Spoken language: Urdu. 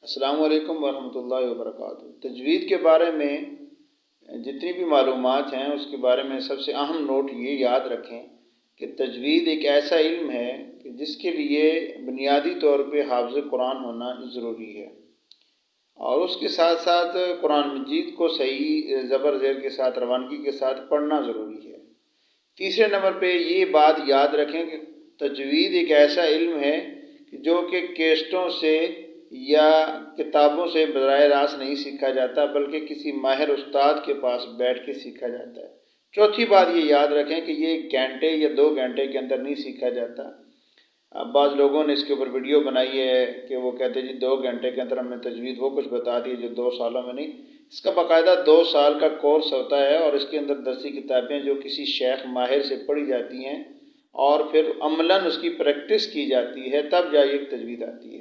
السلام علیکم ورحمۃ اللہ وبرکاتہ۔ تجوید کے بارے میں جتنی بھی معلومات ہیں اس کے بارے میں سب سے اہم نوٹ یہ یاد رکھیں کہ تجوید ایک ایسا علم ہے کہ جس کے لیے بنیادی طور پہ حافظ قرآن ہونا ضروری ہے، اور اس کے ساتھ ساتھ قرآن مجید کو صحیح زبر زیر کے ساتھ روانگی کے ساتھ پڑھنا ضروری ہے۔ تیسرے نمبر پہ یہ بات یاد رکھیں کہ تجوید ایک ایسا علم ہے کہ جو کہ کیسٹوں سے یا کتابوں سے براہ راست نہیں سیکھا جاتا، بلکہ کسی ماہر استاد کے پاس بیٹھ کے سیکھا جاتا ہے۔ چوتھی بات یہ یاد رکھیں کہ یہ 1 گھنٹے یا 2 گھنٹے کے اندر نہیں سیکھا جاتا۔ اب بعض لوگوں نے اس کے اوپر ویڈیو بنائی ہے کہ وہ کہتے ہیں جی 2 گھنٹے کے اندر ہم نے تجوید وہ کچھ بتا دی جو 2 سالوں میں نہیں۔ اس کا باقاعدہ 2 سال کا کورس ہوتا ہے، اور اس کے اندر درسی کتابیں جو کسی شیخ ماہر سے پڑھی جاتی ہیں اور پھر عملاً اس کی پریکٹس کی جاتی ہے، تب جا یہ تجوید آتی ہے۔